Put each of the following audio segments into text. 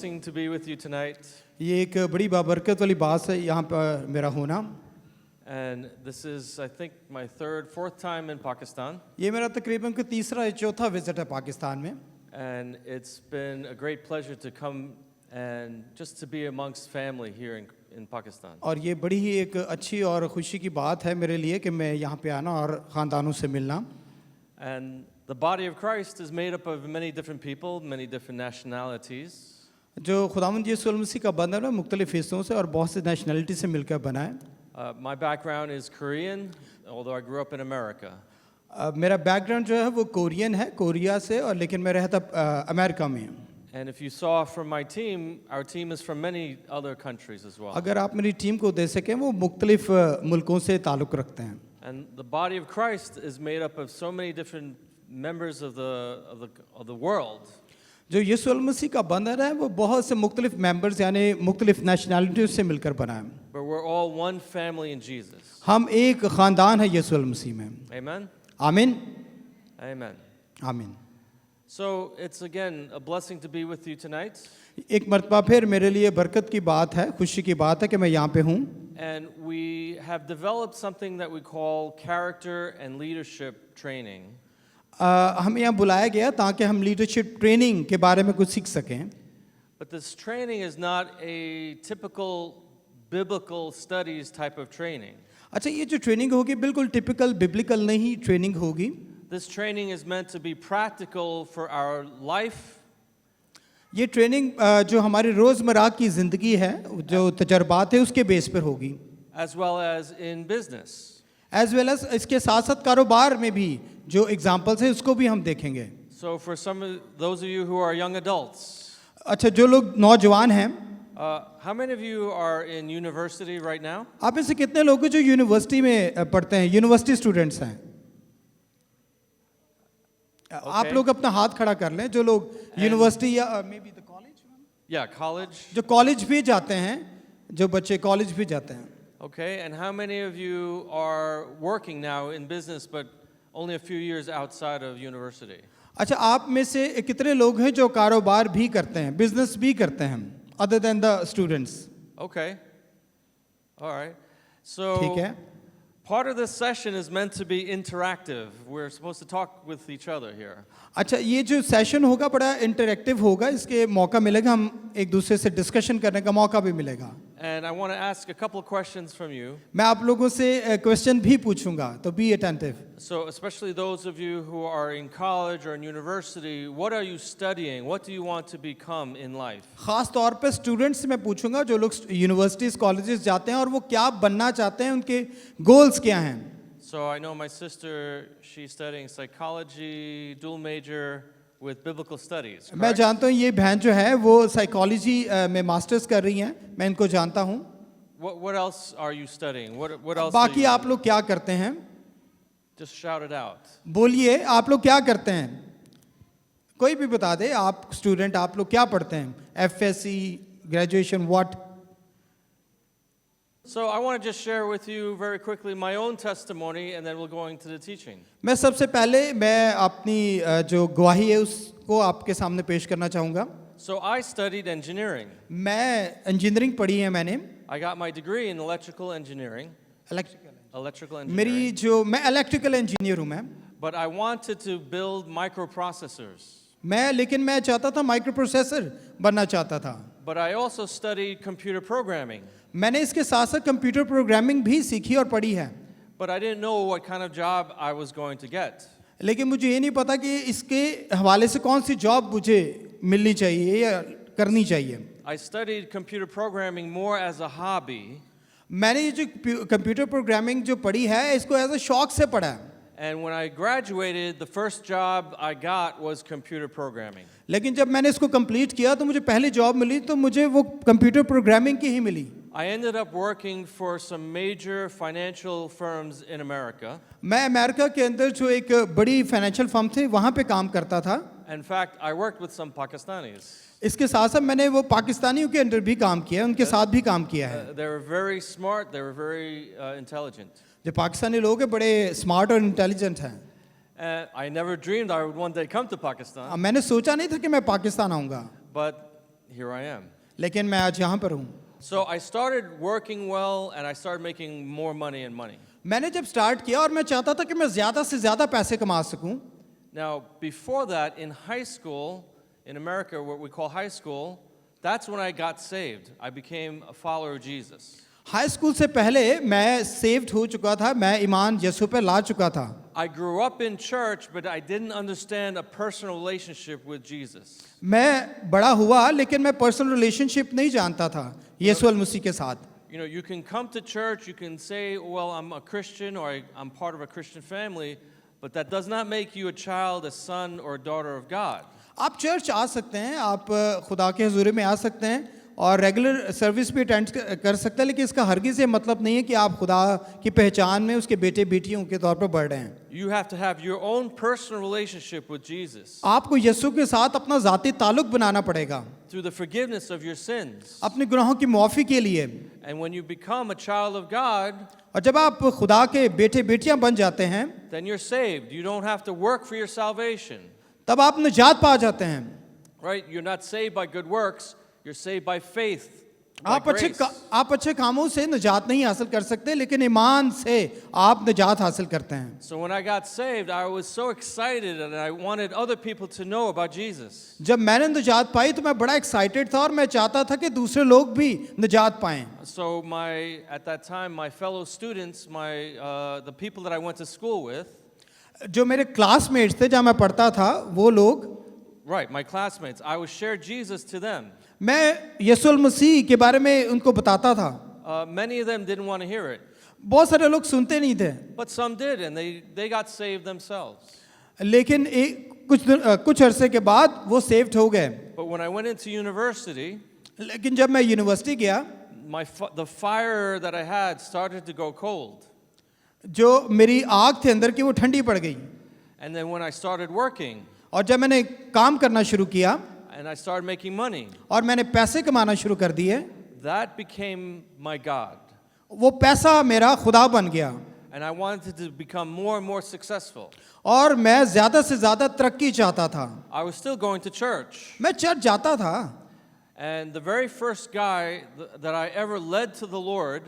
blessing to be with you tonight. ये एक बड़ी बाबरकत वाली बात है यहाँ पर मेरा होना। And this is, I think, my third, fourth time in Pakistan. ये मेरा तकरीबन का तीसरा या चौथा विजिट है पाकिस्तान में। And it's been a great pleasure to come and just to be amongst family here in Pakistan. और ये बड़ी ही एक अच्छी और खुशी की बात है मेरे लिए कि मैं यहाँ पे आना और ख़ानदानों से मिलना। And the body of Christ is made up of many different people, many different nationalities. जो खुदावंद यीशु मसीह का बंधन है मुख्तलिफ हिस्सों से और बहुत से नेशनलिटी से मिलकर बना है। My background is Korean, although I grew up in America. मेरा बैकग्राउंड जो है वो कोरियन है, कोरिया से, और लेकिन मैं रहता अमेरिका में। And if you saw from my team, our team is from many other countries as well. अगर आप मेरी टीम को देख सकें वो मुख्तलिफ मुल्कों से ताल्लुक़ रखते हैं। And the body of Christ is made up of so many different members of the world. जो यीशु मसीह का बंधन है वो बहुत से मुख्तलिफ मेंबर्स यानी मुख्तलिफ नेशनलिटीज से मिलकर बना है। But we're all one family in Jesus. हम एक ख़ानदान है यीशु मसीह में। Amen? आमीन Amen. आमीन। So it's again a blessing to be with you tonight. एक मरतबा फिर मेरे लिए बरकत की बात है, खुशी की बात है कि मैं यहाँ पे हूँ। And we have developed something that we call character and leadership training. हमें यहाँ बुलाया गया ताकि हम लीडरशिप ट्रेनिंग के बारे में कुछ सीख सकें। But this training is not a typical biblical studies type of training. अच्छा, ये जो ट्रेनिंग होगी बिल्कुल टिपिकल बिब्लिकल नहीं ट्रेनिंग होगी। This training is meant to be practical for our life. ये ट्रेनिंग जो हमारी रोज़मर्रा की ज़िंदगी है, जो तजर्बात है उसके बेस पर होगी। As well as in business. As well as इसके साथ साथ कारोबार में भी जो एग्जाम्पल्स है उसको भी हम देखेंगे। So for those of you who are young adults. अच्छा, जो लोग नौजवान हैं, how many of you are in university right now? आप में से कितने लोग हैं जो यूनिवर्सिटी में पढ़ते हैं, यूनिवर्सिटी स्टूडेंट्स हैं? आप लोग अपना हाथ खड़ा कर लें जो लोग यूनिवर्सिटी या may be the college, Yeah, college. जो कॉलेज भी जाते हैं, जो बच्चे कॉलेज भी जाते हैं। Okay, and how many of you are working now in business but only a few years outside of university? अच्छा, आप में से कितने लोग हैं जो कारोबार भी करते हैं, बिजनेस भी करते हैं, other than the students? Okay. All right. So ठीक है। part of this session is meant to be interactive. We're supposed to talk with each other here. अच्छा, ये जो सेशन होगा बड़ा इंटरैक्टिव होगा, इसके मौका मिलेगा, हम एक दूसरे से डिस्कशन करने का मौका भी मिलेगा। And I want to ask a couple of questions from you. मैं आप लोगों से क्वेश्चन भी पूछूंगा, तो be attentive. So especially those of you who are in college or in university, what are you studying? What do you want to become in life? खास तौर पे स्टूडेंट्स से मैं पूछूंगा जो लोग यूनिवर्सिटीज कॉलेजेस जाते हैं और वो क्या बनना चाहते हैं, उनके गोल्स क्या हैं। So I know my sister, she's studying psychology, dual major with biblical studies. मैं correct? जानता हूँ ये बहन जो है वो साइकोलॉजी में मास्टर्स कर रही हैं, मैं इनको जानता हूँ। What else are you studying? What else? बाकी आप लोग क्या करते हैं? Just shout it out. बोलिए, आप लोग क्या करते हैं? कोई भी बता दे, आप स्टूडेंट, आप लोग क्या पढ़ते हैं? FSc, graduation, what? So I want to just share with you very quickly my own testimony and then we'll go into the teaching. मैं सबसे पहले मैं अपनी जो गवाही है उसको आपके सामने पेश करना चाहूँगा। So I studied engineering. मैं इंजीनियरिंग पढ़ी है मैंने। I got my degree in electrical engineering. Electrical engineering. मेरी जो मैं इलेक्ट्रिकल इंजीनियर हूँ मैं। But I wanted to build microprocessors. लेकिन मैं चाहता था माइक्रो प्रोसेसर बनना चाहता था। But I also studied computer programming. मैंने इसके साथ साथ कंप्यूटर प्रोग्रामिंग भी सीखी और पढ़ी है। But I didn't know what kind of job I was going to get. लेकिन मुझे ये नहीं पता कि इसके हवाले से कौन सी जॉब मुझे मिलनी चाहिए या करनी चाहिए। I studied computer programming more as a hobby. मैंने ये जो कंप्यूटर प्रोग्रामिंग जो पढ़ी है इसको एज अ शौक से पढ़ा है। And when I graduated, the first job I got was computer programming. लेकिन जब मैंने इसको कंप्लीट किया तो मुझे पहली जॉब मिली तो मुझे वो कंप्यूटर प्रोग्रामिंग की ही मिली। I ended up working for some major financial firms in America. मैं अमेरिका के अंदर जो एक बड़ी फाइनेंशियल फर्म थी वहाँ पे काम करता था। In fact, I worked with some Pakistanis. इसके साथ साथ मैंने वो पाकिस्तानियों के अंदर भी काम किया, उनके साथ भी काम किया है। They were very smart, they were very intelligent. जो पाकिस्तानी लोग हैं बड़े स्मार्ट और इंटेलिजेंट हैं। I never dreamed I would one day come to Pakistan. मैंने सोचा नहीं था कि मैं पाकिस्तान आऊँगा। But here I am. लेकिन मैं आज यहाँ पर हूँ। So I started working well and I started making more money and money. मैंने जब स्टार्ट किया और मैं चाहता था कि मैं ज़्यादा से ज़्यादा पैसे कमा सकूं। Now, before that, in high school, in America, what we call high school, that's when I got saved. I became a follower of Jesus. High school से पहले मैं सेव्ड हो चुका था, मैं ईमान यीशु पे ला चुका था। I grew up in church, but I didn't understand a personal relationship with Jesus. मैं बड़ा हुआ लेकिन मैं पर्सनल रिलेशनशिप नहीं जानता था यीशु मसीह के साथ। You know, you can come to church, you can say, well, I'm a Christian or I'm part of a Christian family, but that does not make you a child, a son, or a daughter of God. आप church आ सकते हैं, आप खुदा के हुजूरी में आ सकते हैं और रेगुलर सर्विस भी अटेंड कर सकते हैं, लेकिन इसका हरगिज़ ये मतलब नहीं है कि आप खुदा की पहचान में उसके बेटे बेटियों के तौर पर बढ़ रहे हैं। You have to have your own personal relationship with Jesus आपको यीशु के साथ अपना ज़ाती ताल्लुक बनाना पड़ेगा through the forgiveness of your sins. अपने गुनाहों की माफ़ी के लिए। And when you become a child of God, और जब आप खुदा के बेटे बेटियां बन जाते हैं then you're saved. You don't have to work for your salvation, तब आप निजात पा जाते हैं। right? You're not saved by good works. You're saved by faith, by आप grace. अच्छे कामों से निजात नहीं हासिल कर सकते, लेकिन ईमान से आप निजात हासिल करते हैं। So when I got saved, I was so excited and I wanted other people to know about Jesus. जब मैंने निजात पाई तो मैं बड़ा एक्साइटेड था और मैं चाहता था कि दूसरे लोग भी निजात पाएं। So at that time, my fellow students, the people that I went to school with, जो मेरे क्लासमेट्स थे जहाँ मैं पढ़ता था वो लोग, right, my classmates, I would share Jesus to them. मैं यीशु मसीह के बारे में उनको बताता था। Many of them didn't want to hear it, बहुत सारे लोग सुनते नहीं थे, but some did, and they got saved themselves. लेकिन कुछ अरसे के बाद वो सेव्ड हो गए। But when I went into university, लेकिन जब मैं यूनिवर्सिटी गया, the fire that I had started to go cold. जो मेरी आग थी अंदर की वो ठंडी पड़ गई। And then when I started working, और जब मैंने काम करना शुरू किया and I started making money, और मैंने पैसे कमाना शुरू कर दिए, that became my God. वो पैसा मेरा खुदा बन गया। And I wanted to become more and more successful. और मैं ज़्यादा से ज़्यादा तरक्की चाहता था। I was still going to church. मैं चर्च जाता था। And the very first guy that I ever led to the Lord,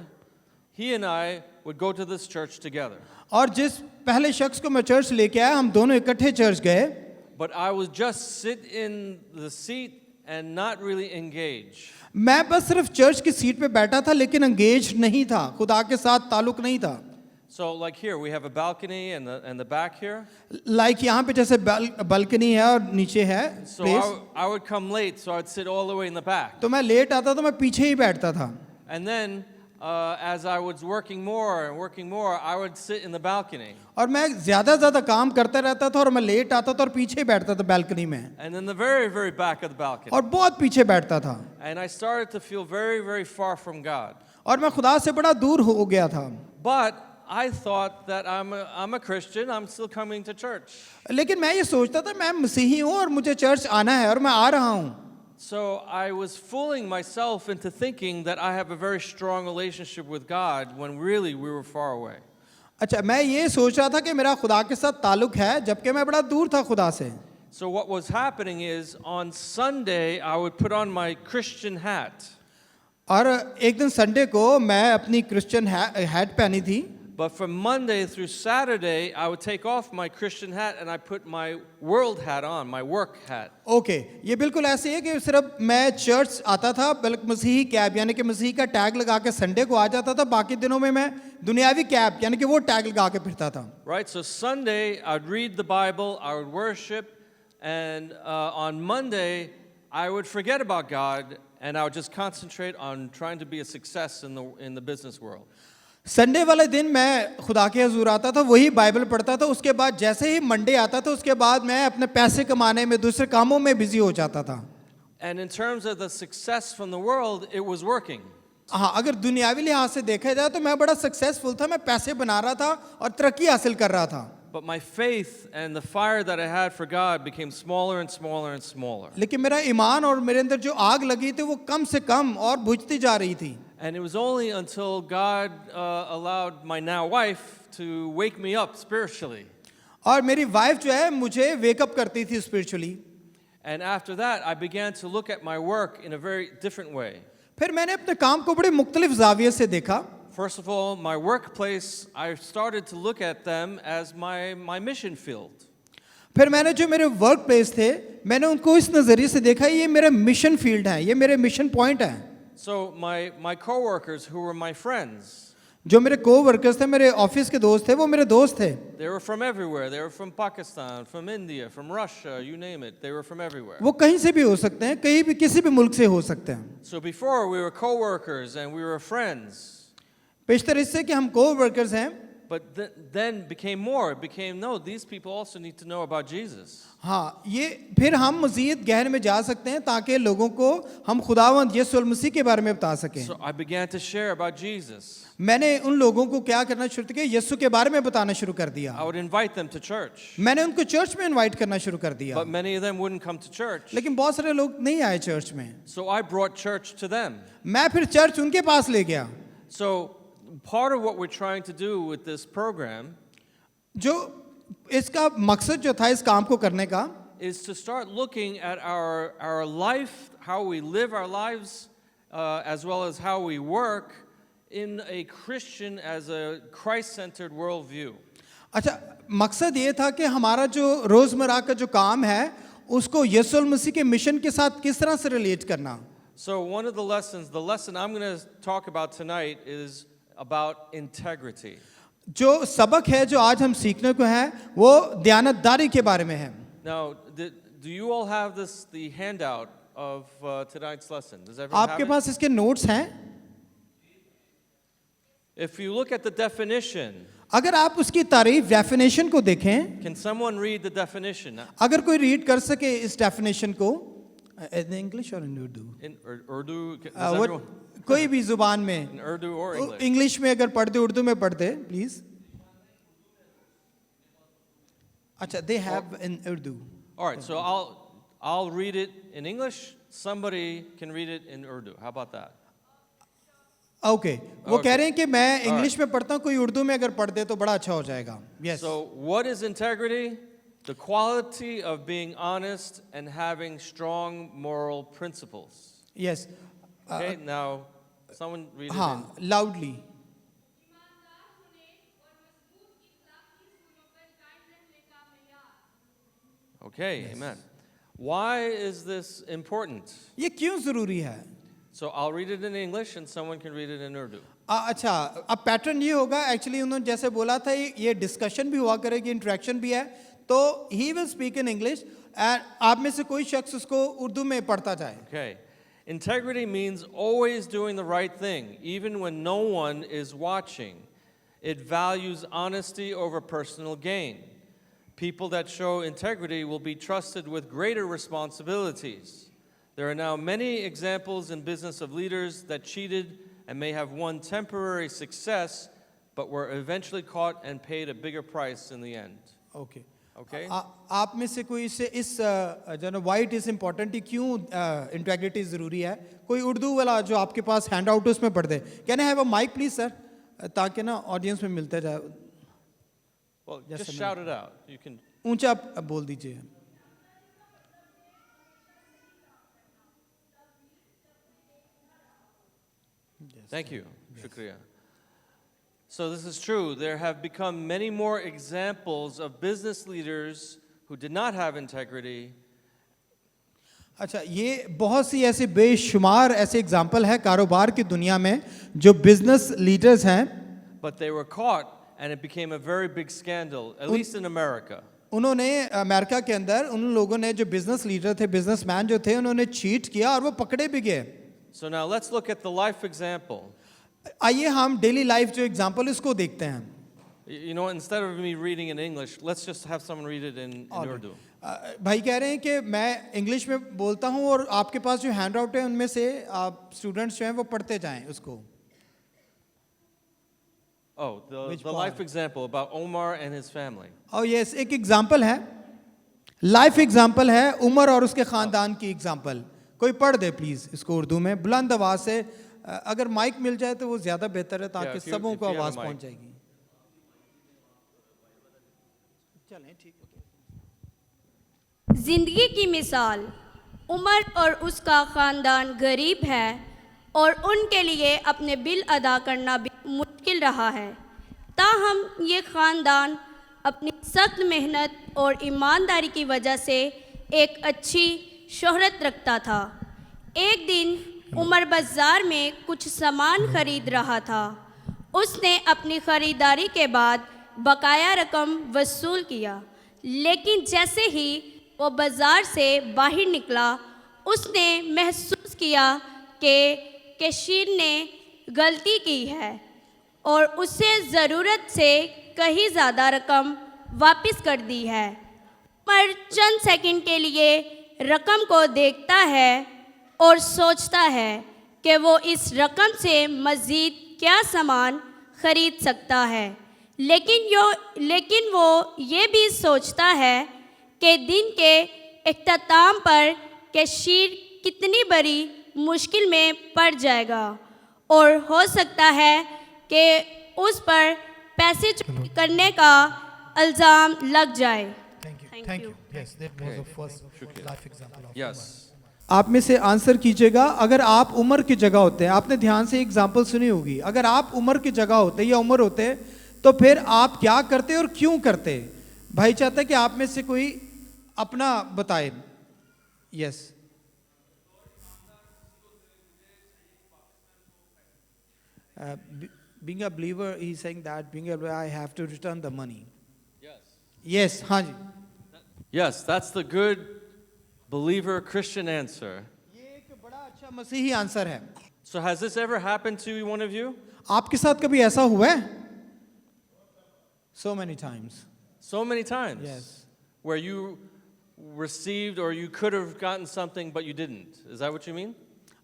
he and I would go to this church together. और जिस पहले शख्स को मैं चर्च लेके आया, हम दोनों इकट्ठे चर्च गए। But I was just sit in the seat and not really engage. मैं बस सिर्फ चर्च की सीट पे बैठा था, लेकिन एंगेज नहीं था, खुदा के साथ ताल्लुक नहीं था। So like here, we have a balcony and the back here. Like यहाँ पे जैसे बालकनी है और नीचे है So place, I would come late, so I'd sit all the way in the back. तो मैं लेट आता तो मैं पीछे ही बैठता था। And then as I was working more and working more, I would sit in the balcony. और मैं ज़्यादा काम करता रहता था और मैं लेट आता था और पीछे ही बैठता था बालकनी में, And in the very, very back of the balcony. और बहुत पीछे बैठता था। And I started to feel very, very far from God. और मैं खुदा से बड़ा दूर हो गया था। But I thought that I'm a Christian, I'm still coming to church. लेकिन मैं ये सोचता था मैं मसीही हूँ और मुझे चर्च आना है और मैं आ रहा हूँ। So I was fooling myself into thinking that I have a very strong relationship with God when really we were far away. अच्छा, मैं ये सोच रहा था कि मेरा खुदा के साथ ताल्लुक है, जबकि मैं बड़ा दूर था खुदा से। So what was happening is on Sunday I would put on my Christian hat. और एक दिन संडे को मैं अपनी क्रिश्चियन हैट पहनी थी, But from Monday through Saturday, I would take off my Christian hat and I put my world hat on, my work hat. Okay ये बिल्कुल ऐसे है कि सिर्फ मैं चर्च आता था, बल्कि मसीही कैप यानी कि मसीही का टैग लगा के संडे को आ जाता था, बाकी दिनों में मैं दुनियावी कैप यानी कि वो टैग लगा के फिरता था। Right, so Sunday I'd read the Bible, I would worship, and on Monday I would forget about God and I would just concentrate on trying to be a success in the business world. Sunday वाले दिन मैं खुदा के हजूर आता था, वही Bible पढ़ता था, उसके बाद जैसे ही मंडे आता था उसके बाद मैं अपने पैसे कमाने में दूसरे कामों में बिजी हो जाता था। And in terms of the success from the world, it was working. हाँ, अगर दुनियावी लिहाज से देखा जाए तो मैं बड़ा सक्सेसफुल था, मैं पैसे बना रहा था और तरक्की हासिल कर रहा था। But my faith and the fire that I had for God became smaller and smaller and smaller. लेकिन मेरा ईमान और मेरे अंदर जो आग लगी थी वो कम से कम और बुझती जा रही थी। And it was only until God allowed my now wife to wake me up spiritually. और मेरी वाइफ जो है मुझे वेकअप करती थी spiritually. And after that, I began to look at my work in a very different way. फिर मैंने अपने काम को बड़े मुख्तलिफ जाविये से देखा. First of all, my workplace, I started to look at them as my mission field. फिर मैंने जो मेरे वर्क प्लेस थे मैंने उनको इस नज़रिए से देखा ये मेरा मिशन फील्ड है, ये मेरे मिशन पॉइंट है. So my coworkers, who were my friends, जो मेरे को वर्कर्स थे, मेरे ऑफिस के दोस्त थे, वो मेरे दोस्त थे. they were from everywhere. They were from Pakistan, from India, from Russia, you name it. They were from everywhere. वो कहीं से भी हो सकते हैं, कहीं भी किसी भी मुल्क से हो सकते हैं. So before we were coworkers and we were friends. पेशतर इससे कि हम को वर्कर्स हैं. But then became more. It became, no, these people also need to know about Jesus. हाँ, ये फिर हम मज़ीद गहन में जा सकते हैं ताकि लोगों को हम खुदावंद यीशु मसीह के बारे में बता सकें. So I began to share about Jesus. मैंने उन लोगों को क्या करना शुरू किया, यीशु के बारे में बताना शुरू कर दिया. I would invite them to church. मैंने उनको चर्च में इनवाइट करना शुरू कर दिया. But many of them wouldn't come to church. लेकिन बहुत सारे लोग नहीं आए चर्च में. So I brought church to them. मैं फिर चर्च उनके पास ले गया. So part of what we're trying to do with this program जो इसका मकसद जो था इस काम को करने का, is to start looking at our life, how we live our lives, as well as how we work in a Christian, as a Christ-centered worldview. अच्छा, मकसद ये था कि हमारा जो रोज़मर्रा का जो काम है उसको यीशु मसीह के मिशन के साथ किस तरह से रिलेट करना. So one of the lesson I'm going to talk about tonight is about integrity. जो सबक है जो आज हम सीखने को है वो दयानतदारी के बारे में है. Now, do you all have the handout of tonight's lesson? Does everyone आपके have it? पास इसके नोट्स हैं. If you look at the definition, अगर आप उसकी तारीफ डेफिनेशन को देखें, can someone read the definition अगर कोई रीड कर सके इस डेफिनेशन को, इन इंग्लिश और इन उर्दू, in Urdu? Does वो everyone- कोई भी जुबान में, in Urdu or English? English में अगर पढ़ते उर्दू में पढ़ते प्लीज. अच्छा, they have in Urdu. All right, so I'll read it in English. Somebody can read it in Urdu. How about that? Okay, वो कह रहे हैं कि मैं Alright. इंग्लिश में पढ़ता हूँ, कोई उर्दू में अगर पढ़ दे तो बड़ा अच्छा हो जाएगा. Yes. So, what is integrity? The quality of being honest and having strong moral principles. Yes. Okay, now someone read it. हाँ, लाउडली. ईमानदार सुने और मजबूत इखलाकी सूलों पर कायम रहने का मयार. Okay, amen. Why is this important? ये क्यों जरूरी है? So I'll read it in English and someone can read it in Urdu. अच्छा, अब पैटर्न ये होगा, एक्चुअली उन्होंने जैसे बोला था ये डिस्कशन भी हुआ करेगी, इंटरेक्शन भी है, तो he will speak in English and आप में से कोई शख्स उसको उर्दू में पढ़ता जाए. Okay. Integrity means always doing the right thing, even when no one is watching. It values honesty over personal gain. People that show integrity will be trusted with greater responsibilities. There are now many examples in business of leaders that cheated and may have won temporary success, but were eventually caught and paid a bigger price in the end. Okay. Okay? आप में से कोई से इस जो ना white is important क्यों integrity ज़रूरी है, कोई उर्दू वाला जो आपके पास हैंड आउट उसमें पढ़ दे. Can I have a mic please sir, ताकि ना ऑडियंस में मिलता जाए. Well, Just just a shout it out. You can. ऊंचा आप बोल दीजिए. Thank you. Shukriya. So this is true. There have become many more examples of business leaders who did not have integrity. अच्छा, ये बहुत सी ऐसे बेशुमार ऐसे एग्जाम्पल है कारोबार की दुनिया में जो बिजनेस लीडर्स हैं, But they were caught and it became a very big scandal, at least in America. उन्होंने अमेरिका के अंदर उन लोगों ने जो बिजनेस लीडर थे, बिजनेसमैन जो थे, उन्होंने चीट किया और वो पकड़े भी गए. So now let's look at the life example. आइए हम डेली लाइफ जो एग्जाम्पल इसको देखते हैं. You know, instead of me reading in English, let's just have someone read it in Urdu. भाई कह रहे हैं कि मैं इंग्लिश में बोलता हूँ और आपके पास जो हैंड आउट है उनमें से आप स्टूडेंट्स जो हैं वो पढ़ते जाएं उसको. Oh, Which the part? life example about Omar and his family. और यस, एक एग्जाम्पल है, लाइफ एग्जाम्पल है उमर और उसके ख़ानदान की एग्जाम्पल. कोई पढ़ दे प्लीज़ इसको उर्दू में बुलंद आवाज़ से. अगर माइक मिल जाए तो वो ज़्यादा बेहतर है ताकि if you- सबों if को you have a आवाज़ mic. पहुंच जाएगी. चलें ठीक है. जिंदगी की मिसाल, उमर और उसका ख़ानदान गरीब है और उनके लिए अपने बिल अदा करना भी मुश्किल रहा है। ताहम ये ख़ानदान अपनी सख्त मेहनत और ईमानदारी की वजह से एक अच्छी शोहरत रखता था। एक दिन उमर बाज़ार में कुछ सामान खरीद रहा था। उसने अपनी ख़रीदारी के बाद बकाया रकम वसूल किया, लेकिन जैसे ही वो बाज़ार से बाहर निकला, उसने महसूस किया कि कैशियर ने गलती की है और उसे ज़रूरत से कहीं ज़्यादा रकम वापस कर दी है। पर चंद सेकंड के लिए रकम को देखता है और सोचता है कि वो इस रकम से मज़ीद क्या सामान खरीद सकता है, लेकिन वो ये भी सोचता है कि दिन के इख्तिताम पर कैशियर कितनी बड़ी मुश्किल में पड़ जाएगा और हो सकता है कि उस पर पैसे चोरी करने का इल्ज़ाम लग जाए। Thank you. Yes, that was the first life example of Yes. आप में से आंसर कीजिएगा, अगर आप उमर की जगह होते हैं, आपने ध्यान से एग्जाम्पल सुनी होगी, अगर आप उमर की जगह होते या उमर होते तो फिर आप क्या करते और क्यों करते? भाई चाहता है कि आप में से कोई अपना बताए। Yes, being a believer, he's saying that being a believer, I have to return the money. Yes, हाँ जी। Yes, that's the good believer Christian answer. ये एक बड़ा अच्छा मसीही आंसर है। So, has this ever happened to one of you? आपके साथ कभी ऐसा हुआ है? So many times. So many times. Yes. Where you received or you could have gotten something but you didn't. Is that what you mean?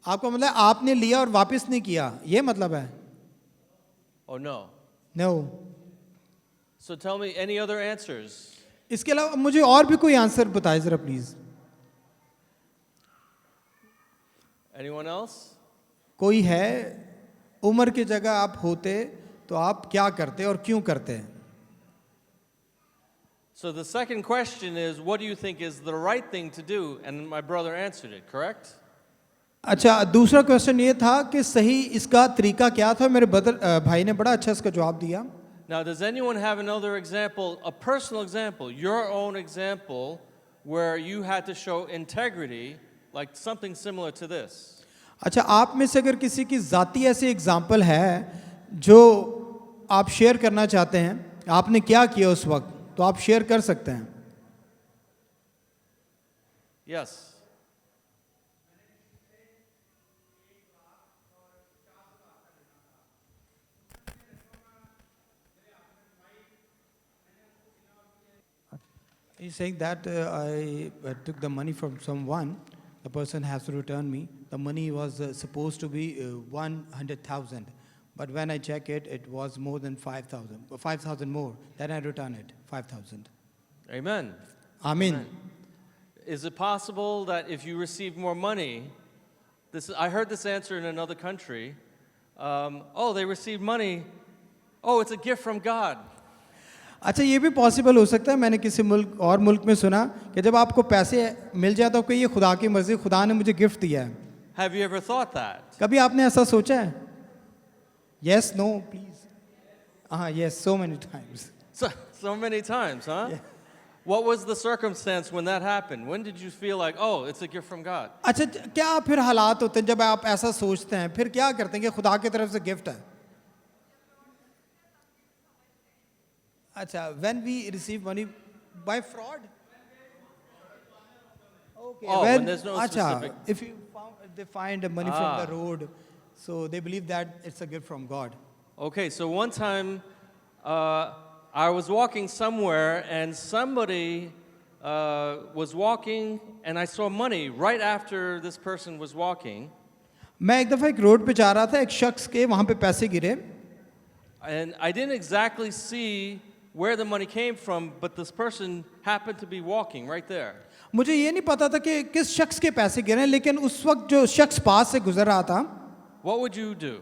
आपका मतलब आपने लिया और वापस नहीं किया, ये मतलब है? Oh, no. No. So, tell me any other answers. इसके अलावा मुझे और भी कोई आंसर बताएं जरा प्लीज। Anyone else? कोई है उम्र की जगह आप होते तो आप क्या करते और क्यों करते हैं? So, the second question is, what do you think is the right thing to do? And my brother answered it, correct? अच्छा, दूसरा क्वेश्चन ये था कि सही इसका तरीका क्या था? मेरे भाई ने बड़ा अच्छा इसका जवाब दिया। Now, does anyone have another example, a personal example, your own example, where you had to show integrity, like something similar to this? अच्छा, आप में से अगर किसी की ज़ाती ऐसी एग्जाम्पल है जो आप शेयर करना चाहते हैं, आपने क्या किया उस वक्त, तो आप शेयर कर सकते हैं। Yes. He's saying that I took the money from someone. The person has to return me. The money was supposed to be 100,000, but when I check it, it was more than 5,000. 5,000 more. Then I return it 5,000. Amen. Amen. Is it possible that if you receive more money, I heard this answer in another country. Oh, they received money. Oh, it's a gift from God. अच्छा, ये भी possible हो सकता है। मैंने किसी मुल्क में सुना कि जब आपको पैसे मिल जाए तो ये खुदा की मर्जी, खुदा ने मुझे गिफ्ट दिया है। Have you ever thought that? कभी आपने ऐसा सोचा है? Yes, no, please. Yes, so many times. So many times, huh? Yeah. What was the circumstance when that happened? When did you feel like, oh, it's a gift from God? अच्छा, क्या फिर हालात होते हैं जब आप ऐसा सोचते हैं, फिर क्या करते हैं कि खुदा की तरफ से गिफ्ट है? अच्छा, when we receive money by fraud? Okay. Oh, when there's no अच्छा, specific. if they find money from the road, so they believe that it's a gift from God. Okay, so one time I was walking somewhere and somebody was walking and I saw money right after this person was walking. मैं एक दफ़ा एक road पे जा रहा था, एक शख्स के वहाँ पे पैसे गिरे। And I didn't exactly see where the money came from, but this person happened to be walking right there. मुझे ये नहीं पता था कि किस शख्स के पैसे गिरे, लेकिन उस वक्त जो शख्स पास से गुजर रहा था। What would you do?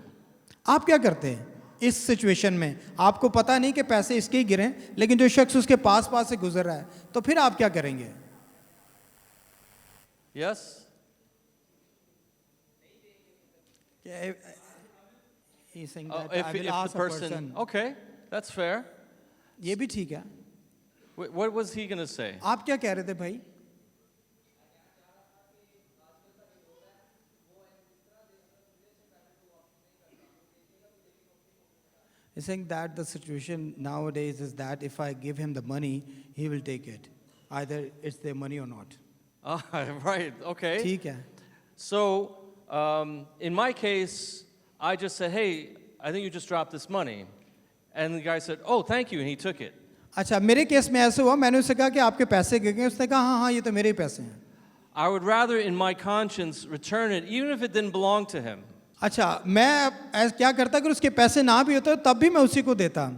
आप क्या करते हैं इस सिचुएशन में? आपको पता नहीं कि पैसे इसके ही गिरे, लेकिन जो शख्स उसके पास से गुजर रहा है, तो फिर आप क्या करेंगे? Yes? He's saying Oh, that I will if ask the a person. person. Okay, that's fair. ये भी ठीक है. What was he going to say? आप क्या कह रहे थे भाई? He's saying that the situation nowadays is that if I give him the money, he will take it. Either it's their money or not. Ah, right, okay. ठीक है. So, in my case, I just said, hey, I think you just dropped this money. And the guy said, oh, thank you, and he took it. अच्छा मेरे case में ऐसे हुआ मैंने उससे कहा कि आपके पैसे गिर गए उसने कहा हाँ हाँ ये तो मेरे ही पैसे हैं. I would rather, in my conscience, return it, even if it didn't belong to him. अच्छा मैं क्या करता अगर उसके पैसे ना भी होते तब भी मैं उसी को देता.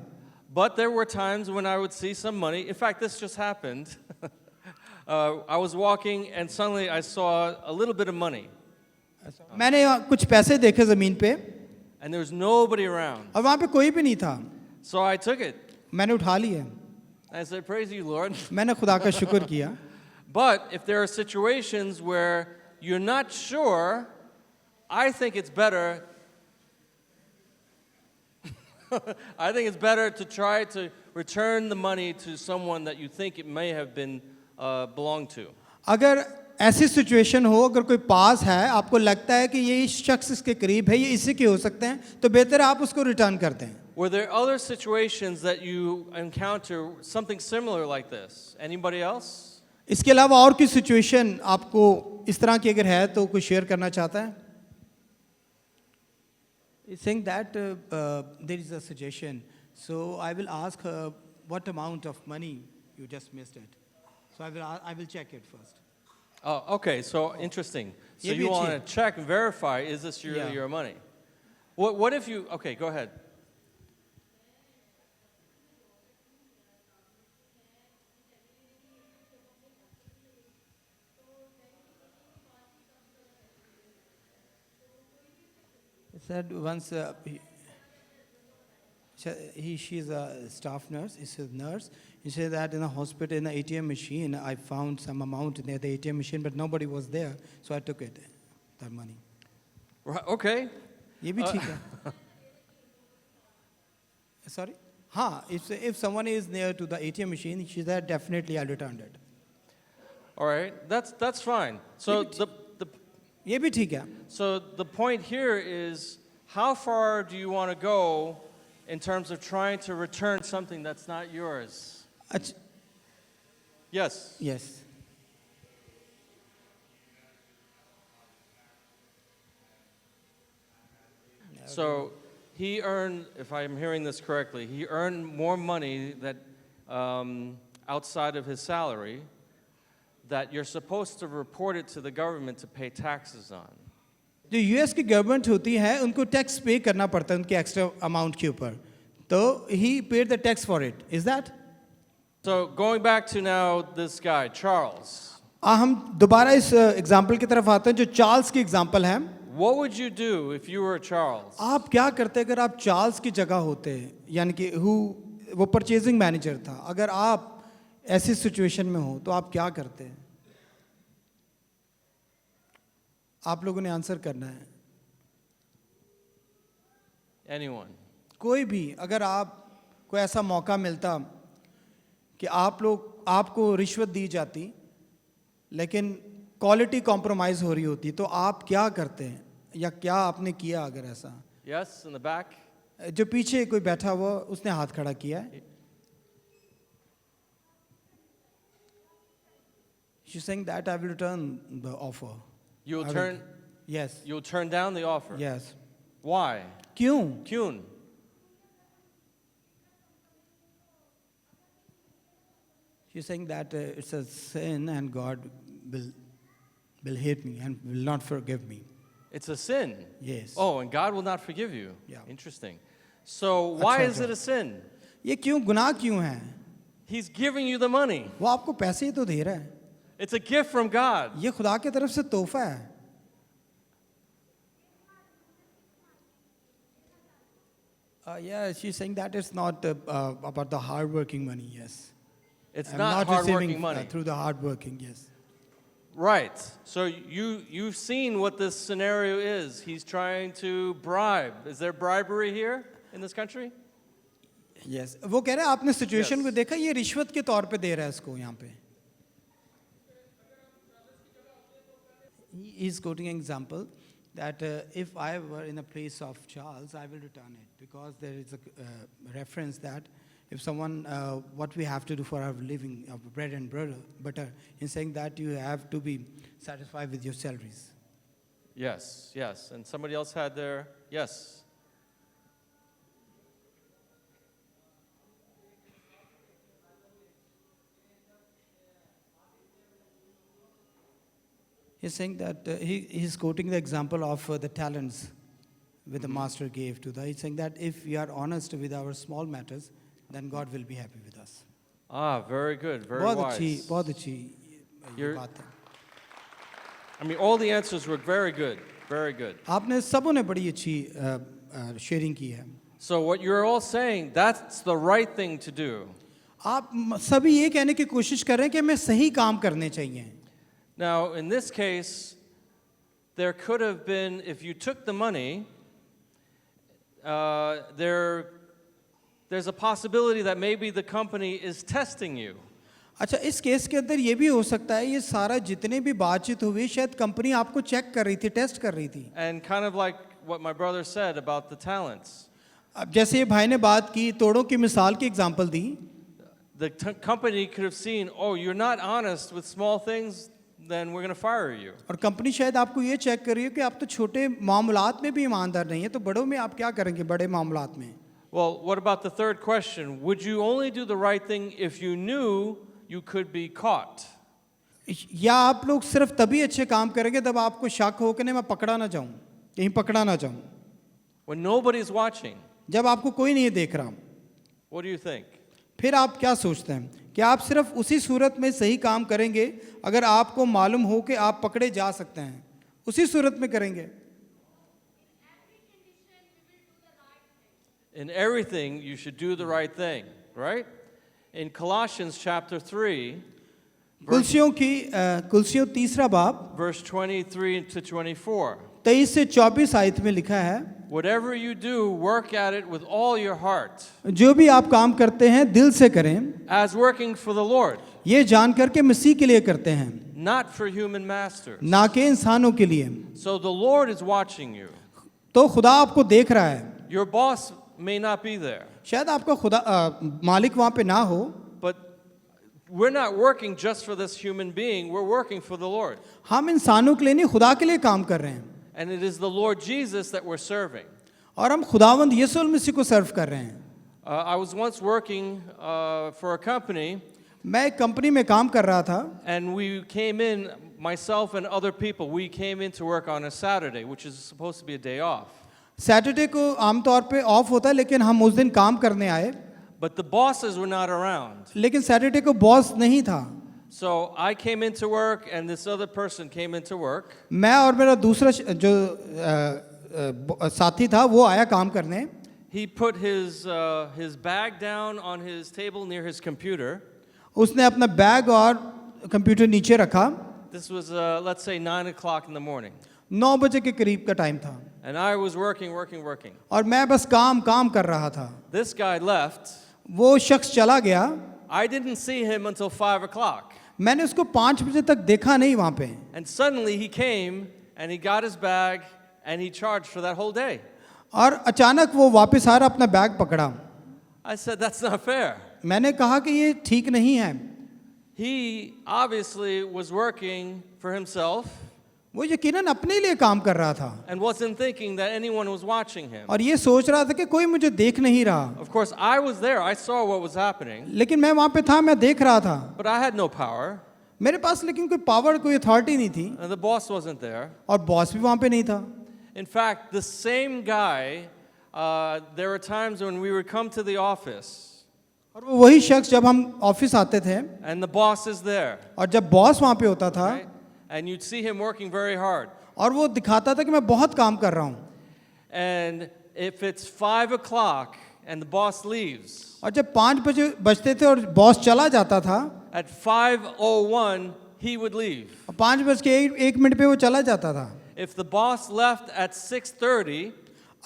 But there were times when I would see some money. In fact, this just happened. I was walking, and suddenly I saw a little bit of money, मैंने कुछ पैसे देखे ज़मीन पे and there was nobody around. और वहाँ पे कोई भी नहीं था. So I took it. मैंने उठा लिए. I said, praise you, Lord. मैंने खुदा का शुक्र किया. But if there are situations where you're not sure, I think it's better. I think it's better to try to return the money to someone that you think it may have been belonged to. अगर ऐसी situation हो अगर कोई पास है आपको लगता है कि ये इस शख्स इसके करीब है ये इसी के हो सकते हैं तो बेहतर आप उसको रिटर्न करते हैं. Were there other situations that you encounter something similar like this? Anybody else? इसके अलावा और कोई सिचुएशन आपको इस तरह की अगर है तो कोई शेयर करना चाहता है? Saying that there is a suggestion, so I will ask her what amount of money you just missed it. So I will check it first. Oh, okay. So interesting. So ये भी you अच्छी want है. to check and verify, is this really Yeah. your money? What if you? Okay, go ahead. He said once she's a staff nurse. She's a nurse. He said that in a hospital, in the ATM machine, I found some amount near the ATM machine, but nobody was there, so I took it, that money. Right, okay. ये भी ठीक है. Sorry? हाँ, if someone is near to the ATM machine, she said definitely I'll return it. All right. That's fine. So Yeah, the ये भी ठीक है. so the point here is how far do you want to go in terms of trying to return something that's not yours? अच्छा, Yes. yes. So he earned, if I'm hearing this correctly, he earned more money that outside of his salary that you're supposed to report it to the government to pay taxes on. जो US की government होती है उनको tax पे करना पड़ता है उनके एक्स्ट्रा अमाउंट के ऊपर तो ही paid the tax for it is that. So going back to now this guy, Charles. हम दोबारा इस एग्जांपल की तरफ आते हैं जो चार्ल्स की एग्जांपल है. What would you do if you were Charles? आप क्या करते अगर आप चार्ल्स की जगह होते यानी कि वो परचेजिंग मैनेजर था अगर आप ऐसी सिचुएशन में हो तो आप क्या करते? आप लोगों ने आंसर करना है. Anyone? कोई भी अगर आप को ऐसा मौका मिलता कि आपको रिश्वत दी जाती लेकिन क्वालिटी कॉम्प्रोमाइज़ हो रही होती तो आप क्या करते हैं या क्या आपने किया अगर ऐसा? Yes, in the back. जो पीछे कोई बैठा हुआ उसने हाथ खड़ा किया है. She's saying that I will return the offer. You'll I will- turn Yes. you'll turn down the offer. Yes. Why? क्यों? Kyun. She's saying that it's a sin and God will hate me and will not forgive me. It's a sin. Yes. Oh, and God will not forgive you. Yeah. Interesting. So why अच्छा, is it a sin? ये क्यों गुनाह क्यों है? He's giving you the money. वो आपको पैसे ही तो दे रहा है. It's a gift from God. ये खुदा की तरफ से तोहफा है. Yeah, she's saying that it's not about the hard working money. Yes. It's I'm not receiving hard-working money. through the hard working. Yes. Right. So you've seen what this scenario is. He's trying to bribe. Is there bribery here in this country? Yes वो कह रहे हैं आपने situation Yes. को देखा, ये रिश्वत के तौर पे दे रहा है इसको यहाँ पे. He is quoting an example that if I were in a place of Charles, I will return it, because there is a reference that if someone, what we have to do for our living, of bread and butter, in saying that you have to be satisfied with your salaries. Yes, yes. And somebody else had their, yes. He's saying that he's quoting the example of the talents which the master gave to the. He's saying that if we are honest with our small matters, then God will be happy with us. Ah, very good, very wise. बहुत अच्छी ये You're- बात है. I mean, all the answers were very good, very good. आपने सबों ने बड़ी अच्छी शेयरिंग की है. So what you're all saying, that's the right thing to do. आप सभी ये कहने की कोशिश कर रहे हैं कि हमें सही काम करने चाहिए. Now, in this case, there could have been, if you took the money, there's a possibility that maybe the company is testing you. अच्छा, इस केस के अंदर ये भी हो सकता है, ये सारा जितने भी बातचीत हुई शायद कंपनी आपको चेक कर रही थी, टेस्ट कर रही थी. And kind of like what my brother said about the talents. अब जैसे ये भाई ने बात की, तोड़ों की मिसाल की example the. The company could have seen, oh, you're not honest with small things, then we're going to fire you. और कंपनी शायद आपको ये चेक कर रही है कि आप तो छोटे मामलात में भी ईमानदार नहीं है, तो बड़ों में आप क्या करेंगे, बड़े मामलात में. Well, what about the third question? Would you only do the right thing if you knew you could be caught? या आप लोग सिर्फ तभी अच्छे काम करेंगे जब आपको शक हो कि नहीं मैं पकड़ा ना जाऊं, कहीं पकड़ा ना जाऊं, When nobody's watching, जब आपको कोई नहीं देख रहा. what do you think? फिर आप क्या सोचते हैं कि आप सिर्फ उसी सूरत में सही काम करेंगे अगर आपको मालूम हो कि आप पकड़े जा सकते हैं, उसी सूरत में करेंगे. In everything, you should do the right thing, right? In Colossians chapter 3, कुलसियों तीसरा बाब verse 23 to 24. 23 से 24 आयत में लिखा है, Whatever you do, work at it with all your heart, जो भी आप काम करते हैं दिल से करें, as working for the Lord, ये जानकर के मसीह के लिए करते हैं, not for human masters. ना कि इंसानों के लिए. So the Lord is watching you. तो खुदा आपको देख रहा है. Your boss may not be there, शायद आपका मालिक वहाँ पे ना हो, but we're not working just for this human being, we're working for the Lord. हम इंसानों के लिए नहीं खुदा के लिए काम कर रहे हैं. And it is the Lord Jesus that we're serving. और हम खुदावंद यीशु मसीह को सर्व कर रहे हैं. I was once working for a company, मैं एक कंपनी में काम कर रहा था, and we came in, myself and other people, we came in to work on a Saturday, which is supposed to be a day off. Saturday को आमतौर पे ऑफ होता है, लेकिन हम उस दिन काम करने आए. But the bosses were not around. लेकिन सैटरडे को बॉस नहीं था. So I came into work, and this other person came into work. मैं और मेरा दूसरा जो साथी था वो आया काम करने. He put his bag down on his table near his computer. उसने अपना बैग और कंप्यूटर नीचे रखा. This was, let's say, 9 o'clock in the morning. 9 बजे के करीब का टाइम था. And I was working. और मैं बस काम कर रहा था. This guy left. वो शख्स चला गया. I didn't see him until 5 o'clock. मैंने उसको 5 बजे तक देखा नहीं वहाँ पे. And suddenly he came and he got his bag and he charged for that whole day. और अचानक वो वापस आ रहा, अपना बैग पकड़ा. I said, that's not fair. मैंने कहा कि ये ठीक नहीं है. He obviously was working for himself वो यकीनन अपने लिए काम कर रहा था and wasn't thinking that anyone was watching him. और ये सोच रहा था कि कोई मुझे देख नहीं रहा. Of course, I was there. I saw what was happening, लेकिन मैं वहाँ पे था, मैं देख रहा था. but I had no power. मेरे पास लेकिन कोई पावर, कोई अथॉरिटी नहीं थी. And the boss wasn't there. और बॉस भी वहाँ पे नहीं था. In fact, the same guy, there were times when we would come to the office और वो वही शख्स जब हम ऑफिस आते थे and the boss is there, और जब बॉस वहाँ पे होता था, right? And you'd see him working very hard. और वो दिखाता था कि मैं बहुत काम कर रहा हूँ. And if it's 5 o'clock and the boss leaves, और जब 5 बजे बजते थे और बॉस चला जाता था, at 5:01, he would leave. 5:01 पे वो चला जाता था। If the boss left at 6:30,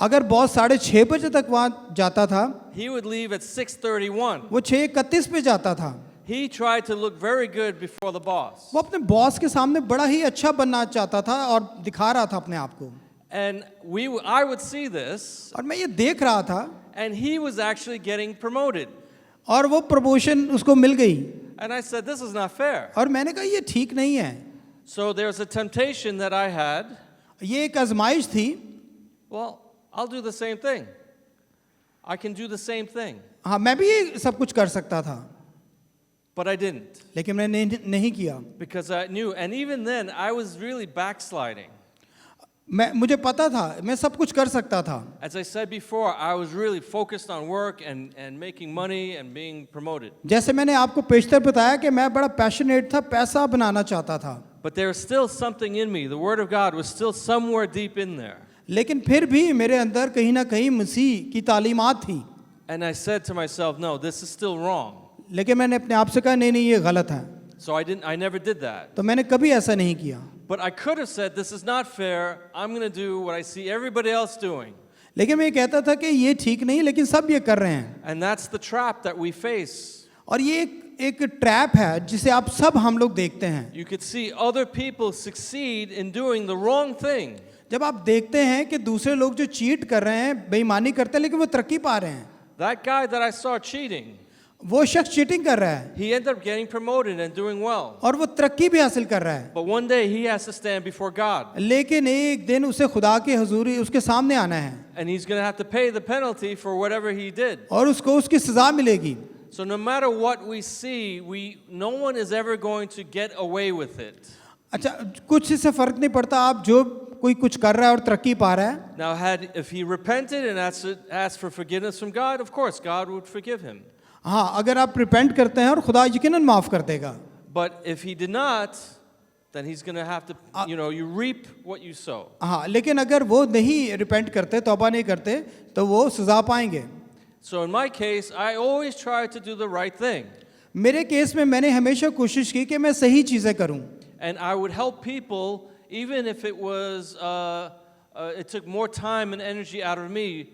अगर बॉस 6:30 बजे तक वहाँ जाता था, he would leave at 6:31. वो 6:31 पे जाता था। He tried to look very good before the boss. वो अपने बॉस के सामने बड़ा ही अच्छा बनना चाहता था और दिखा रहा था अपने आप को। And I would see this, और मैं ये देख रहा था, and he was actually getting promoted. और वो प्रमोशन उसको मिल गई। And I said, this is not fair. और मैंने कहा ये ठीक नहीं है। So there's a temptation that I had. ये एक आजमाइश थी। Well, I'll do the same thing. I can do the same thing. हाँ, मैं भी ये सब कुछ कर सकता था, But I didn't, लेकिन मैंने नहीं किया। because I knew. And even then, I was really backsliding. मुझे पता था मैं सब कुछ कर सकता था। As I said before, I was really focused on work and making money and being promoted. जैसे मैंने आपको पेशतर बताया कि मैं बड़ा पैशनेट था, पैसा बनाना चाहता था, But there was still something in me. The Word of God was still somewhere deep in there. लेकिन फिर भी मेरे अंदर कहीं ना कहीं मसीह की तालीमात थी। And I said to myself, no, this is still wrong. लेकिन मैंने अपने आप से कहा नहीं नहीं ये गलत है। So I never did that. तो मैंने कभी ऐसा नहीं किया। But I could have said, this is not fair. I'm going to do what I see everybody else doing. लेकिन मैं ये कहता था कि ये ठीक नहीं, लेकिन सब ये कर रहे हैं। And that's the trap that we face. और ये एक ट्रैप है जिसे आप सब हम लोग देखते हैं। You could see other people succeed in doing the wrong thing. जब आप देखते हैं कि दूसरे लोग जो चीट कर रहे हैं, बेईमानी करते हैं, लेकिन वो तरक्की पा रहे हैं। That guy that I saw cheating, वो शख्स चीटिंग कर रहा है he ended up getting promoted and doing well. और वो तरक्की भी हासिल कर रहा है, But one day he has to stand before God. लेकिन एक दिन उसे खुदा की हुजूरी उसके सामने आना है And he's going to have to pay the penalty for whatever he did. और उसको उसकी सजा मिलेगी। So no matter what we see, no one is ever going to get away with it. अच्छा, कुछ इससे फर्क नहीं पड़ता आप जो कोई कुछ कर रहा है और तरक्की पा रहा है। Now, if he repented and asked for forgiveness from God, of course God would forgive him. हाँ, अगर आप रिपेंट करते हैं और खुदा यकीनन माफ कर देगा। But if he did not, then he's going to have to, you reap what you sow. हाँ, लेकिन अगर वो नहीं रिपेंट करते, तौबा नहीं करते, तो वो सजा पाएंगे। So in my case, I always try to do the right thing. मेरे केस में मैंने हमेशा कोशिश की कि मैं सही चीज़ें करूं। And I would help people even if it was, it took more time and energy out of me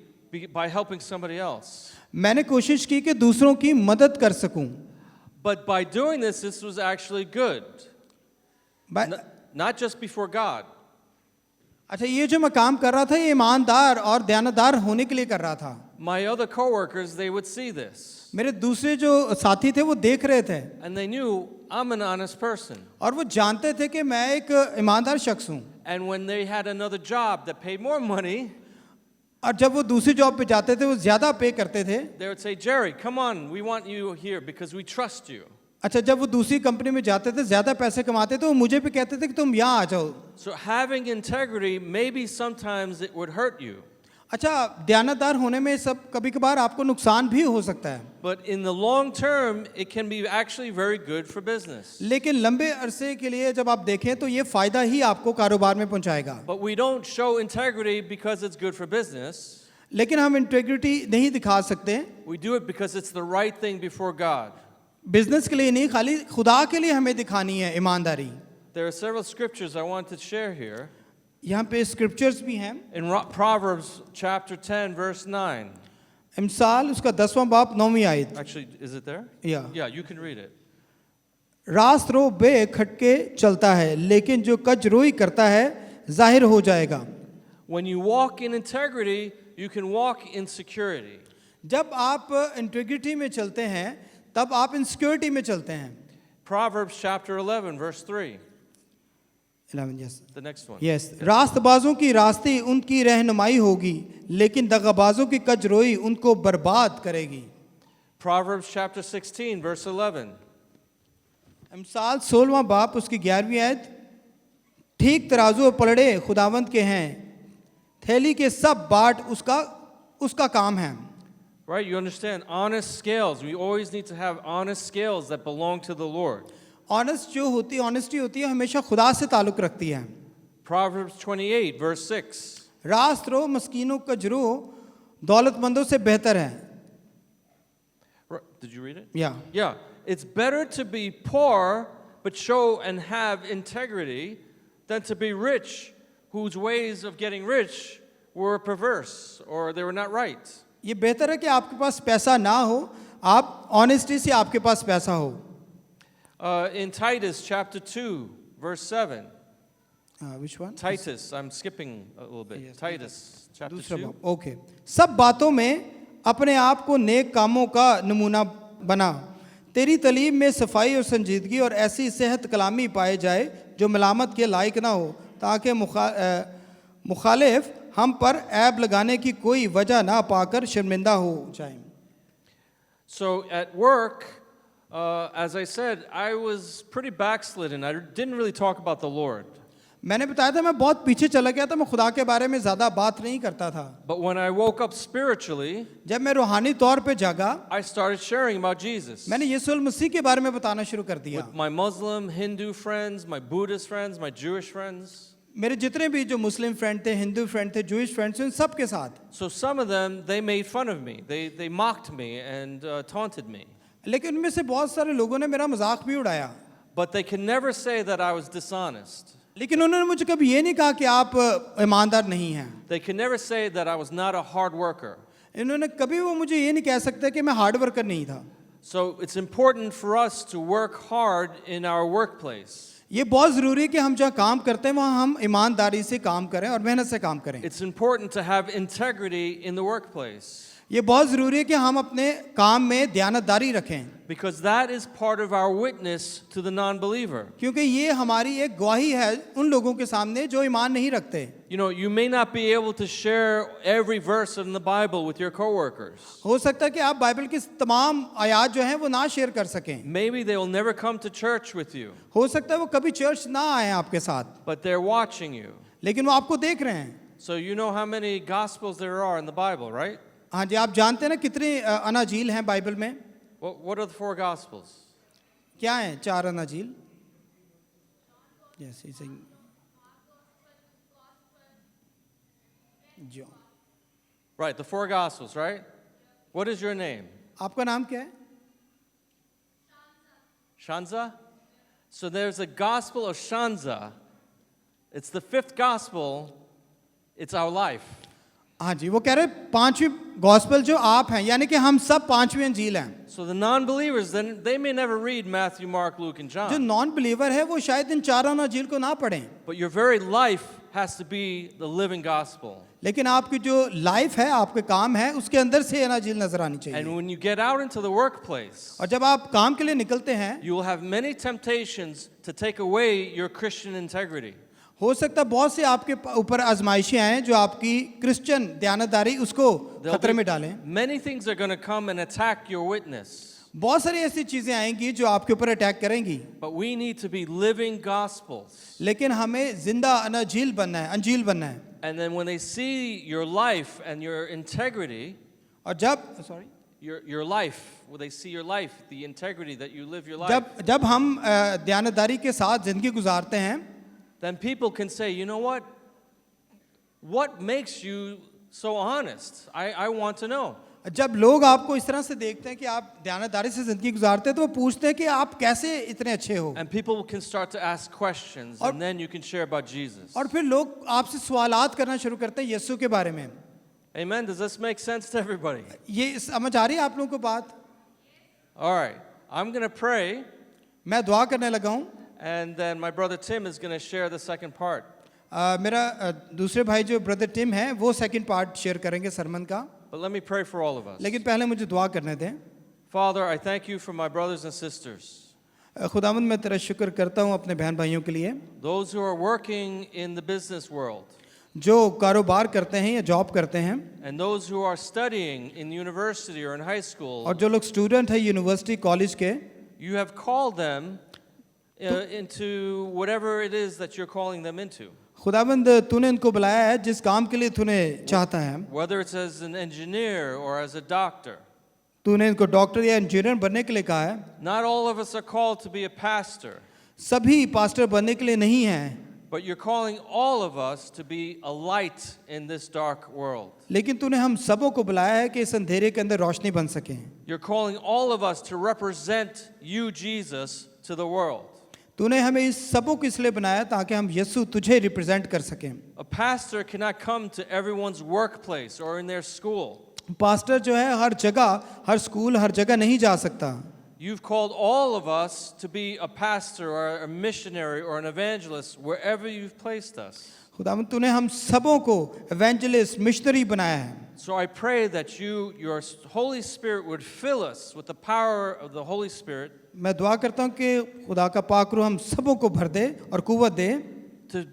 by helping somebody else. मैंने कोशिश की कि दूसरों की मदद कर सकूं। But by doing this was actually good. Not just before God. अच्छा, ये जो मैं काम कर रहा था ये ईमानदार और दयानतदार होने के लिए कर रहा था। My other coworkers, they would see this. मेरे दूसरे जो साथी थे वो देख रहे थे And they knew I'm an honest person. और वो जानते थे कि मैं एक ईमानदार शख्स हूँ। And when they had another job that paid more money, और जब वो दूसरी जॉब पे जाते थे वो ज़्यादा पे करते थे। they would say, Jerry, come on, we want you here because we trust you. अच्छा, जब वो दूसरी कंपनी में जाते थे, ज़्यादा पैसे कमाते थे, वो मुझे भी कहते थे कि तुम यहाँ आ जाओ। So having integrity, maybe sometimes it would hurt you. अच्छा, दयानतदार होने में सब कभी कभार आपको नुकसान भी हो सकता है, But in the long term, it can be actually very good for business. लेकिन लंबे अरसे के लिए जब आप देखें तो ये फायदा ही आपको कारोबार में पहुंचाएगा। But we don't show integrity because it's good for business. लेकिन हम इंटेग्रिटी नहीं दिखा सकते। We do it because it's the right thing before God. Business के लिए नहीं, खाली खुदा के लिए हमें दिखानी है ईमानदारी। There are several scriptures I want to share here. यहाँ पे स्क्रिप्चर्स भी हैं। In Proverbs chapter 10, verse 9. मिसाल उसका 10वां बाब 9वीं आयत। Actually, is it there? Yeah. Yeah, you can read it. रास्तरो बे खटके चलता है, लेकिन जो कजरोई करता है जाहिर हो जाएगा। When you walk in integrity, you can walk in security. जब आप इंटेग्रिटी में चलते हैं तब आप इनसिक्योरिटी में चलते हैं। Proverbs chapter 11, verse 3. 11, yes. The next one. Yes. रास्तबाजों की रास्ते उनकी रहनुमाई होगी, लेकिन दगाबाजों की कजरोई उनको बर्बाद करेगी। Proverbs chapter 16, verse 11. मिसाल 16वां बाप उसकी 11वीं आयत। ठीक तराजू और पलड़े खुदावंत के हैं, थैली के सब बाट उसका काम है। Right? You understand? Honest scales. We always need to have honest scales that belong to the Lord. Honesty होती है हमेशा खुदा से ताल्लुक़ रखती है। Proverbs 28, verse 6. रास्त रो मस्कीनों का जरो दौलतमंदों से बेहतर है। Did you read it? या Yeah. It's better to be poor but show and have integrity than to be rich, whose ways of getting rich were perverse or they were not right. ये बेहतर है कि आपके पास पैसा ना हो, आप ऑनेस्टी से आपके पास पैसा हो. In Titus chapter 2, verse 7. Which one? Titus, I'm skipping a little bit. Yes, Titus chapter दूसरा 2. बाब. ओके. सब बातों में अपने आप को नेक कामों का नमूना बना. तेरी तालीम में सफाई और संजीदगी और ऐसी सेहत कलामी पाए जाए जो मलामत के लायक ना हो, ताकि मुखालिफ हम पर ऐब लगाने की कोई वजह ना पाकर शर्मिंदा हो जाए. So at work, as I said, I was pretty backslidden. I didn't really talk about the Lord. मैंने बताया था मैं बहुत पीछे चला गया था, मैं खुदा के बारे में ज़्यादा बात नहीं करता था. But when I woke up spiritually, जब मैं रूहानी तौर पे जागा, I started sharing about Jesus. मैंने यीशु मसीह के बारे में बताना शुरू कर दिया. With my Muslim, Hindu friends, my Buddhist friends, my Jewish friends. मेरे जितने भी जो मुस्लिम फ्रेंड थे, हिंदू फ्रेंड थे, जूइश फ्रेंड्स थे, उन सब के साथ. So some of them, they made fun of me. They mocked me and taunted me. लेकिन उनमें से बहुत सारे लोगों ने मेरा मजाक भी उड़ाया. But they can never say that I was dishonest. लेकिन उन्होंने मुझे कभी ये नहीं कहा कि आप ईमानदार नहीं हैं. They can never say that I was not a hard worker. इन्होंने कभी वो मुझे ये नहीं कह सकते कि मैं हार्ड वर्कर नहीं था. So it's important for us to work hard in our workplace. ये बहुत ज़रूरी है कि हम जहाँ काम करते हैं वहाँ हम ईमानदारी से काम करें और मेहनत से काम करें. It's important to have integrity in the workplace. ये बहुत ज़रूरी है कि हम अपने काम में दयानतदारी रखें. Because that is part of our witness to the non-believer. क्योंकि ये हमारी एक गवाही है उन लोगों के सामने जो ईमान नहीं रखते. You know, you may not be able to share every verse in the Bible with your coworkers. हो सकता है कि आप बाइबल की तमाम आयात जो हैं वो ना शेयर कर सकें. Maybe they will never come to church with you, हो सकता है वो कभी चर्च ना आए आपके साथ, but they're watching you. लेकिन वो आपको देख रहे हैं. So you know how many gospels there are in the Bible, right? हाँ जी, आप जानते हैं ना कितने अनाजील हैं बाइबल में. What are the 4 gospels? क्या हैं 4 अनाजील? Yes, he's saying John. Right, the 4 gospels, right? What is your name? आपका नाम क्या है? Shanza? So there's a gospel of Shanza. It's the 5th gospel. It's our life. हाँ जी, वो कह रहे हैं 5वीं गॉस्पेल जो आप हैं, यानी कि हम सब 5वीं अंजील हैं. So the non-believers, then they may never read Matthew, Mark, Luke, and जो John. नॉन बिलीवर है वो शायद इन 4 अनाजील को ना पढ़ें. But your very life has to be the living gospel. लेकिन आपकी जो लाइफ है, आपके काम है, उसके अंदर से अनाजील नजर आनी चाहिए. And when you get out into the workplace, और जब आप काम के लिए निकलते हैं, you will have many temptations to take away your Christian integrity. हो सकता है बहुत से आपके ऊपर आजमाइशें आएं जो आपकी क्रिश्चियन दयानतदारी उसको There'll खतरे में be- डालें. Many things are going to come and attack your witness. बहुत सारी ऐसी चीजें आएंगी जो आपके ऊपर अटैक करेंगी. But we need to be living gospels. लेकिन हमें जिंदा अनाजील बनना है, अंजील बनना है. And then when they see your life and your integrity, और जब your life, when they see your life, the integrity that you live your life, जब हम दयानतदारी के साथ जिंदगी गुजारते हैं, then people can say, you know what makes you so honest? I want to know. जब लोग आपको इस तरह से देखते हैं कि आप दयानतदारी से जिंदगी गुजारते हैं तो वो पूछते हैं कि आप कैसे इतने अच्छे हो. And people can start to ask questions, and then you can share about Jesus. और फिर लोग आपसे सवालात करना शुरू करते हैं यीशु के बारे में. Amen. Does this make sense to everybody? ये समझ आ रही है आप लोगों को बात? All right. I'm going to pray, मैं दुआ करने लगा हूँ. and then my brother Tim is going to share the second part. मेरा दूसरे भाई जो ब्रदर टिम है वो सेकंड पार्ट शेयर करेंगे सरमन का. But let me pray for all of us. लेकिन पहले मुझे दुआ करने दें. Father, I thank you for my brothers and sisters, खुदावंद मैं तेरा शुक्र करता हूँ अपने बहन भाइयों के लिए those who are working in the business world, जो कारोबार करते हैं या जॉब करते हैं, and those who are studying in university or in high school. और जो लोग स्टूडेंट है यूनिवर्सिटी कॉलेज के. You have called them into whatever it is that you're calling them into. खुदावंद तूने इनको बुलाया है जिस काम के लिए तूने चाहता है. Whether it's as an engineer or as a doctor. तूने इनको डॉक्टर या इंजीनियर बनने के लिए कहा है. Not all of us are called to be a pastor, सभी पास्टर बनने के लिए नहीं हैं, but you're calling all of us to be a light in this dark world. लेकिन तूने हम सबों को बुलाया है कि इस अंधेरे के अंदर रोशनी बन सके. You're calling all of us to represent you, Jesus, to the world. तूने हमें इस सबों को इसलिए बनाया ताकि हम यीशु तुझे रिप्रेजेंट कर सकें। A pastor cannot come to everyone's workplace or in their school. Pastor जो है हर जगह, हर स्कूल, हर जगह नहीं जा सकता। You've called all of us to be a pastor or a missionary or an evangelist wherever you've placed us. खुदावंद तूने हम सबों को एवेंजलिस्ट, मिशनरी बनाया है। So I pray that your Holy Spirit would fill us with the power of the Holy Spirit मैं दुआ करता हूँ कि खुदा का पाक रूह हम सबों को भर दे और कुव्वत दे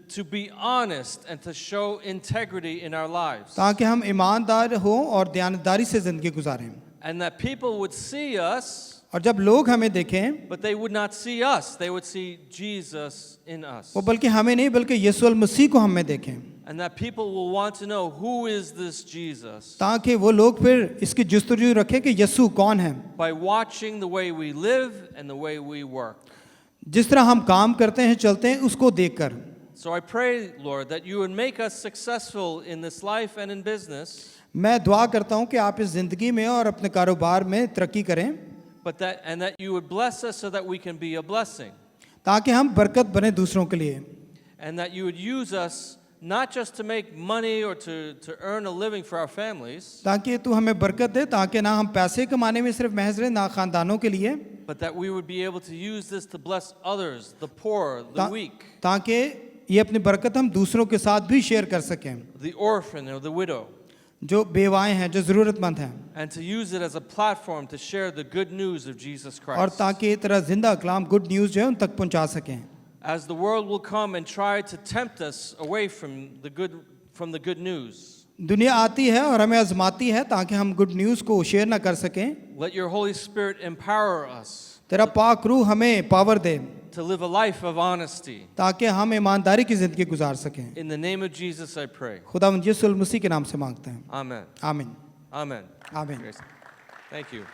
to be honest and to show integrity in our lives. ताकि हम ईमानदार हों और दयानतदारी से ज़िंदगी गुजारें। And that people would see us, और जब लोग हमें देखें, but they would not see us. They would see Jesus in us. वो बल्कि हमें नहीं बल्कि यीशु मसीह को हमें देखें, And that people will want to know, who is this Jesus? ताकि वो लोग फिर इसकी जुस्तजू रखें कि यीशु कौन है। By watching the way we live and the way we work. जिस तरह हम काम करते हैं, चलते हैं, उसको देखकर। So I pray, Lord, that you would make us successful in this life and in business, मैं दुआ करता हूँ कि आप इस ज़िंदगी में और अपने कारोबार में तरक्की करें, but that you would bless us so that we can be a blessing. ताकि हम बरकत बने दूसरों के लिए। And that you would use us not just to make money or to earn a living for our families, ताकि तू हमें बरकत दे, ताकि ना हम पैसे कमाने में सिर्फ महज रहे, ना खानदानों के लिए, but that we would be able to use this to bless others, the poor, the weak, ताकि ये अपनी बरकत हम दूसरों के साथ भी शेयर कर सकें, the orphan or the widow, जो बेवाएं हैं, जो ज़रूरतमंद हैं, and to use it as a platform to share the good news of Jesus और Christ. ताकि तेरा जिंदा कलाम गुड न्यूज़ जो है उन तक पहुंचा सकें। As the world will come and try to tempt us away from the good news, दुनिया आती है और हमें आजमाती है ताकि हम गुड न्यूज़ को शेयर ना कर सकें। let your Holy Spirit empower us तेरा पाक रूह हमें power they to live a life of honesty. ताकि हम ईमानदारी की ज़िंदगी गुजार सकें। In the name of Jesus I pray. खुदावंद यीशु मसीह के नाम से मांगते हैं, Amen. आमीन, Amen. आमीन। Grace. Thank you.